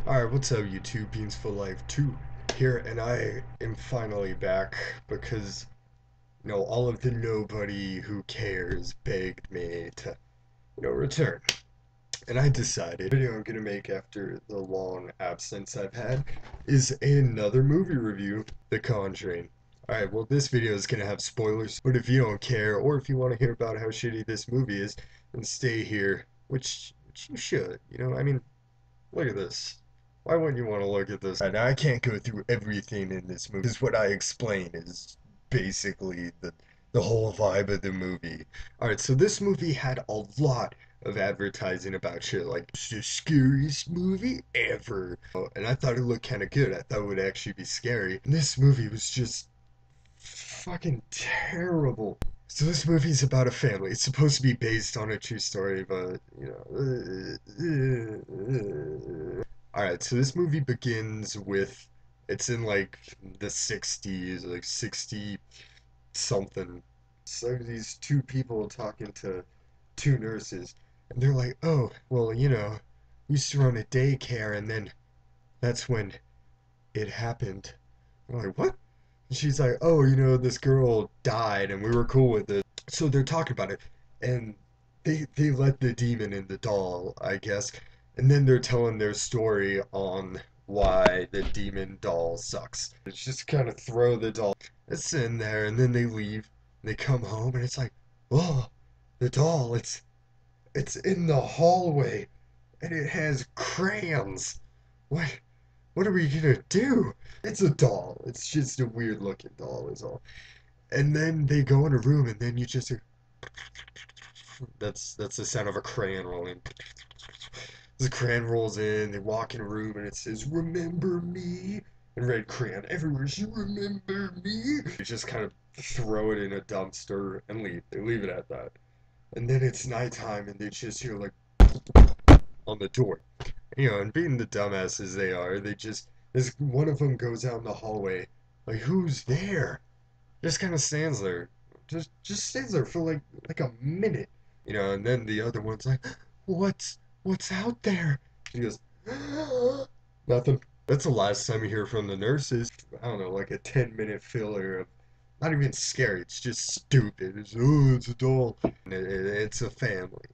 Alright, what's up YouTube? Beans for Life 2 here, and I am finally back because, all of the nobody who cares begged me to, return. And I decided the video I'm gonna make after the long absence I've had is another movie review, The Conjuring. Alright, well this video is gonna have spoilers, but if you don't care, or if you want to hear about how shitty this movie is, then stay here, which you should, look at this. Why wouldn't you want to look at this? And I can't go through everything in this movie, because what I explain is basically the whole vibe of the movie. Alright, so this movie had a lot of advertising about shit like, it's the scariest movie ever. And I thought it looked kind of good. I thought it would actually be scary. And this movie was just fucking terrible. So this movie's about a family. It's supposed to be based on a true story, but Alright, so this movie begins with it's in like the 60s, like 60 something. So these two people talking to two nurses, and they're like, "Oh, well, we used to run a daycare, and then that's when it happened." I'm like, "What?" And she's like, "Oh, this girl died, and we were cool with it." So they're talking about it, and they let the demon in the doll, I guess, and then they're telling their story on why the demon doll sucks. It's just kind of throw the doll. It's in there, and then they leave. And they come home, and it's like, oh, the doll. It's in the hallway, and it has crayons. What? What are we gonna do? It's a doll. It's just a weird looking doll, is all. And then they go in a room, and then you just hear, that's the sound of a crayon rolling. The crayon rolls in. They walk in a room, and it says, "Remember me?" In red crayon everywhere. "You remember me?" They just kind of throw it in a dumpster and leave. They leave it at that. And then it's nighttime, and they just hear like on the door. And being the dumbasses they are, they just this one of them goes out in the hallway, like, who's there? Just kind of stands there, just stands there for like a minute, and then the other one's like, what's out there? She goes, nothing. That's the last time you hear from the nurses. I don't know, like a 10-minute filler of not even scary. It's just stupid. It's a doll. And it's a family.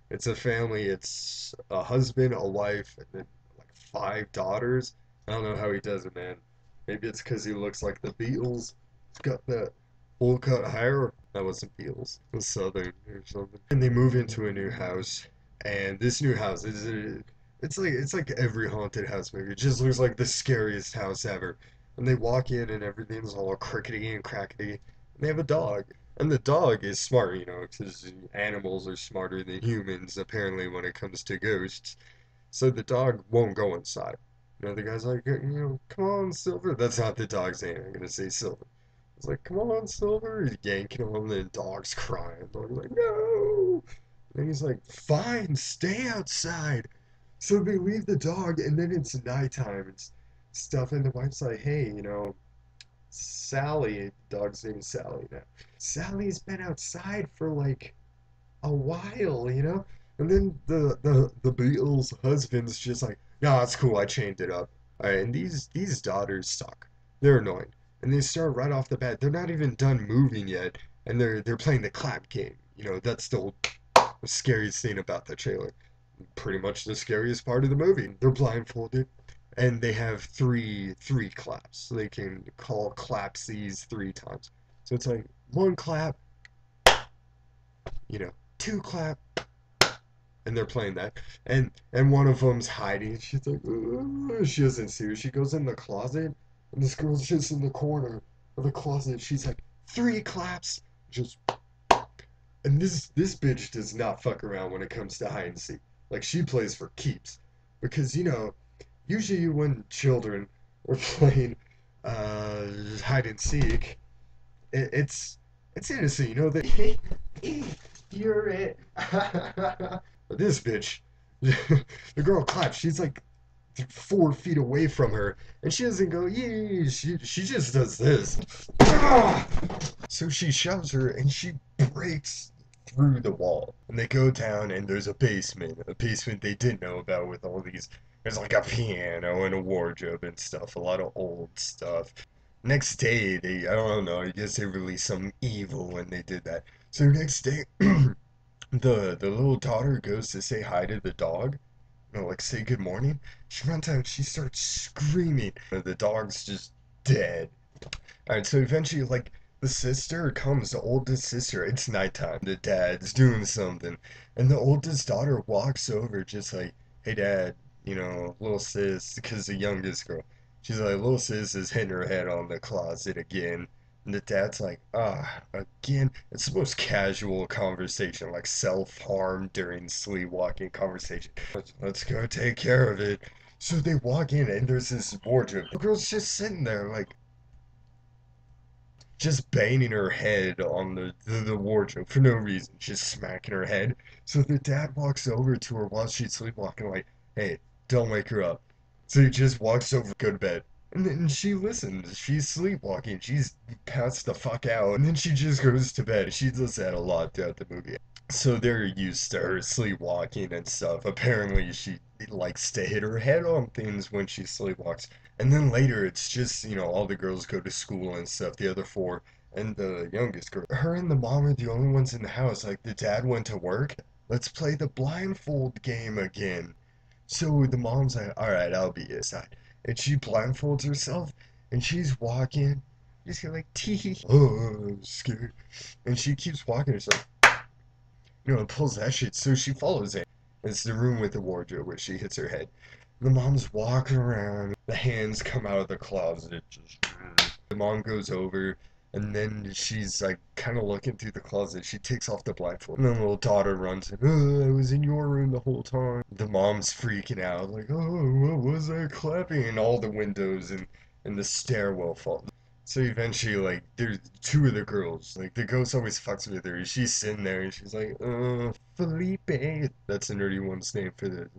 It's a family. It's a husband, a wife, and then like five daughters. I don't know how he does it, man. Maybe it's because he looks like the Beatles. He's got that full cut hair. That wasn't Beatles. It was Southern or something. And they move into a new house, and this new house is it's like every haunted house movie. It just looks like the scariest house ever. And they walk in and everything's all crickety and crackety. And they have a dog. And the dog is smart, because animals are smarter than humans, apparently, when it comes to ghosts. So the dog won't go inside. The guy's like, come on, Silver. That's not the dog's name. I'm gonna say Silver. It's like, come on, Silver. He's yanking him, and the dog's crying. The dog's like, no. And he's like, fine, stay outside. So they leave the dog, and then it's nighttime and stuff. And the wife's like, hey, Sally, dog's name is Sally now. Sally's been outside for like a while, And then the Beatles husband's just like, nah, it's cool, I chained it up. Alright, and these daughters suck. They're annoying. And they start right off the bat. They're not even done moving yet, and they're playing the clap game. That's the scariest thing about the trailer. Pretty much the scariest part of the movie. They're blindfolded, and they have three claps. So they can call claps these three times. So it's like one clap, two clap, and they're playing that. And one of them's hiding. She's like, "Ugh." She doesn't see her. She goes in the closet, and this girl's just in the corner of the closet. She's like, three claps, just. And this bitch does not fuck around when it comes to hide and seek. Like, she plays for keeps, because usually when children are playing hide and seek, it's innocent, that you're it. But this bitch, the girl claps. She's like 4 feet away from her, and she doesn't go yee. She just does this. So she shoves her, and she breaks through the wall. And they go down, and there's a basement they didn't know about with all these There's like a piano and a wardrobe and stuff, a lot of old stuff. Next day, I don't know, I guess they released some evil when they did that. So next day, the little daughter goes to say hi to the dog, like say good morning. She runs out and she starts screaming. The dog's just dead. Alright, so eventually, like, the sister comes, the oldest sister, it's nighttime. The dad's doing something. And the oldest daughter walks over, just like, hey, dad, little sis, because the youngest girl. She's like, little sis is hitting her head on the closet again. And the dad's like, again? It's the most casual conversation, like self harm during sleepwalking conversation. Let's go take care of it. So they walk in, and there's this wardrobe. The girl's just sitting there, like, just banging her head on the wardrobe for no reason, just smacking her head. So the dad walks over to her while she's sleepwalking, like, hey, don't wake her up. So he just walks over, go to bed. And then she listens. She's sleepwalking. She's passed the fuck out. And then she just goes to bed. She does that a lot throughout the movie. So they're used to her sleepwalking and stuff. Apparently, she likes to hit her head on things when she sleepwalks. And then later, it's just, all the girls go to school and stuff, the other four, and the youngest girl. Her and the mom are the only ones in the house. Like, the dad went to work. Let's play the blindfold game again. So the mom's like, all right, I'll be your side. And she blindfolds herself, and she's walking. She's like, tee. Oh, I'm scared. And she keeps walking herself. It pulls that shit. So she follows it. It's the room with the wardrobe where she hits her head. The mom's walking around. The hands come out of the closet. Just the mom goes over, and then she's like kind of looking through the closet. She takes off the blindfold, and then the little daughter runs in. Oh, I was in your room the whole time. The mom's freaking out, like, oh, what was I clapping? And all the windows and the stairwell fall. So eventually, like, there's two of the girls. Like, the ghost always fucks with her. She's sitting there and she's like, Felipe. That's the nerdy one's name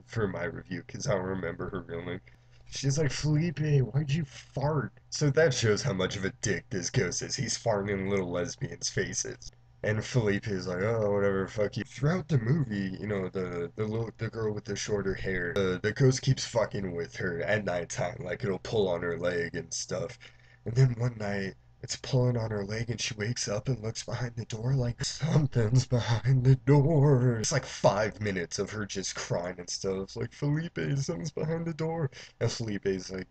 for my review, because I don't remember her real name. She's like, Felipe, why'd you fart? So that shows how much of a dick this ghost is. He's farting in little lesbians' faces. And Felipe is like, oh, whatever, fuck you. Throughout the movie, the girl with the shorter hair, the ghost keeps fucking with her at nighttime. Like, it'll pull on her leg and stuff. And then one night, it's pulling on her leg, and she wakes up and looks behind the door like, something's behind the door. It's like 5 minutes of her just crying and stuff. It's like, Felipe, something's behind the door. And Felipe's like,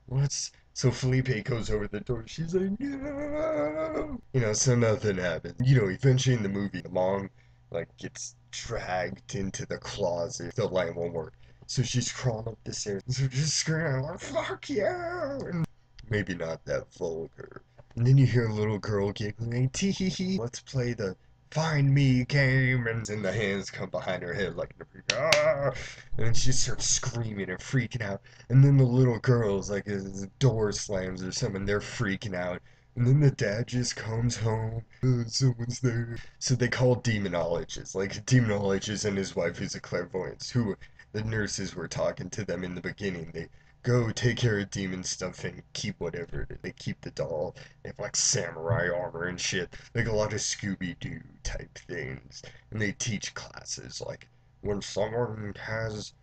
what's... So Felipe goes over the door. She's like, no. So nothing happens. Eventually in the movie, the mom, like, gets dragged into the closet. The light won't work. So she's crawling up the stairs. So just screaming, like, fuck you! And maybe not that vulgar. And then you hear a little girl giggling, tee hee hee. Let's play the find me game. And then the hands come behind her head like, ah! And then she starts screaming and freaking out. And then the little girls, like, the door slams or something, they're freaking out. And then the dad just comes home. Someone's there. So they call demonologists, like a demonologist and his wife, who's a clairvoyant, who the nurses were talking to them in the beginning. They go take care of demon stuff and keep whatever it is. They keep the doll. They have like samurai armor and shit. Like a lot of Scooby-Doo type things. And they teach classes like when someone has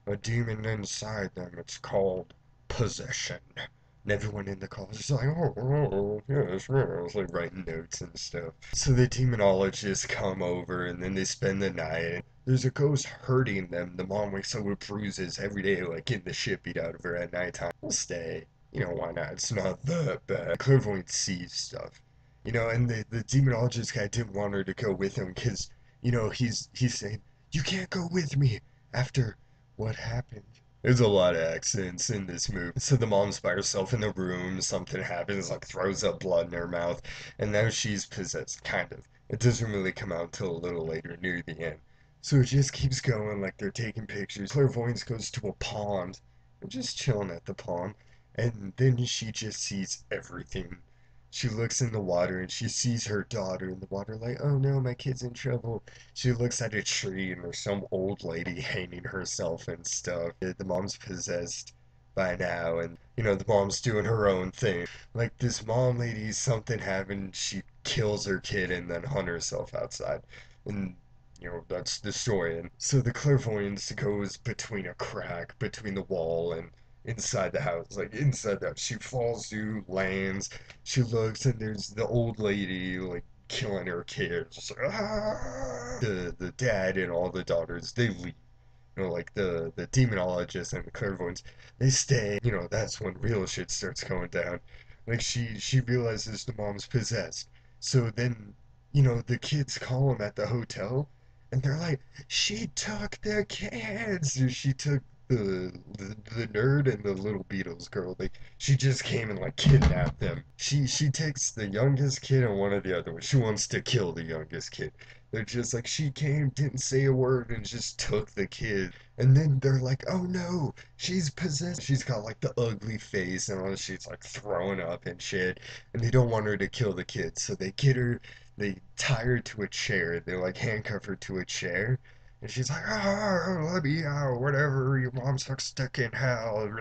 a demon inside them, it's called possession. And everyone in the college is like, oh, yes, yes, like writing notes and stuff. So the demonologists come over and then they spend the night. There's a ghost hurting them. The mom wakes up with bruises every day, like getting the shit beat out of her at nighttime. We'll stay. Why not? It's not that bad. Clairvoyant sees stuff. And the demonologist guy didn't want her to go with him because, he's saying, you can't go with me after what happened. There's a lot of accents in this movie. So the mom's by herself in the room, something happens, like throws up blood in her mouth, and now she's possessed, kind of. It doesn't really come out until a little later, near the end. So it just keeps going, like they're taking pictures. Clairvoyance goes to a pond. They're just chilling at the pond. And then she just sees everything. She looks in the water and she sees her daughter in the water, like, oh no, my kid's in trouble. She looks at a tree and there's some old lady hanging herself and stuff. The mom's possessed by now, and the mom's doing her own thing. Like this mom lady, something happened, she kills her kid and then hung herself outside. And That's the story. And so the clairvoyance goes between a crack between the wall and inside the house. Like inside that, she falls through, lands. She looks, and there's the old lady like killing her kids. Just like, ah! The dad and all the daughters they leave. Like the demonologist and the clairvoyants, they stay. That's when real shit starts going down. Like she realizes the mom's possessed. So then, the kids call him at the hotel, and they're like, "She took the kids. She took the nerd and the little Beatles girl. Like she just came and like kidnapped them. She takes the youngest kid and one of the other ones. She wants to kill the youngest kid. They're just like, she came, didn't say a word, and just took the kid. And then they're like, oh no, she's possessed. She's got like the ugly face and all. She's like throwing up and shit. And they don't want her to kill the kid. So they get her, they tie her to a chair. They like handcuff her to a chair. And she's like, oh, let me out, whatever. Your mom's stuck in hell.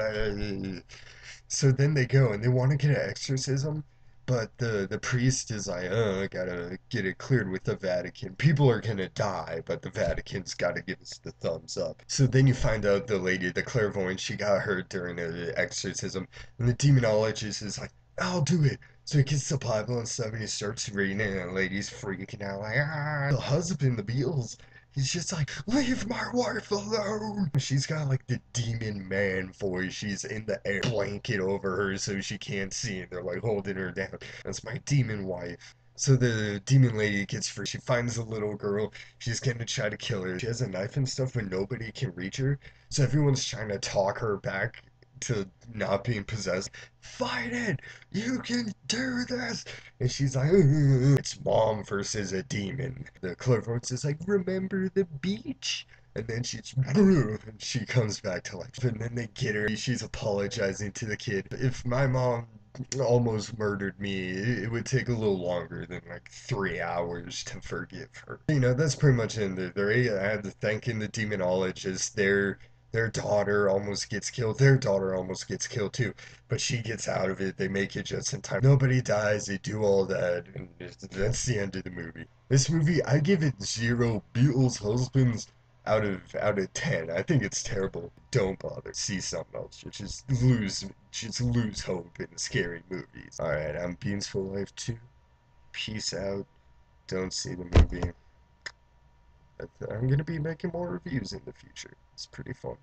So then they go and they want to get an exorcism, but the priest is like, gotta get it cleared with the Vatican. People are gonna die, but the Vatican's gotta give us the thumbs up. So then you find out the lady, the clairvoyant, she got hurt during the exorcism, and the demonologist is like, I'll do it. So he gets the Bible and stuff, and he starts reading it, and the lady's freaking out, like, ah. The husband, the Beatles, he's just like, leave my wife alone. She's got like the demon man voice. She's in the air blanket over her so she can't see, and they're like holding her down. That's my demon wife. So the demon lady gets free. She finds the little girl. She's gonna try to kill her. She has a knife and stuff, but nobody can reach her. So everyone's trying to talk her back to not being possessed. Fight it! You can do this! And she's like, "Ugh." It's mom versus a demon. The clairvoyant is like, remember the beach? And then and she comes back to life. And then they get her. She's apologizing to the kid. If my mom almost murdered me, it would take a little longer than like 3 hours to forgive her. That's pretty much in there. I had to thanking the demonologist. Their daughter almost gets killed. Their daughter almost gets killed too, but she gets out of it. They make it just in time. Nobody dies. They do all that, and that's the end of the movie. This movie, I give it 0 Beatles husbands out of 10. I think it's terrible. Don't bother. See something else. Just lose hope in scary movies. All right, I'm Beans for Life 2. Peace out. Don't see the movie. I'm gonna be making more reviews in the future. It's pretty fun.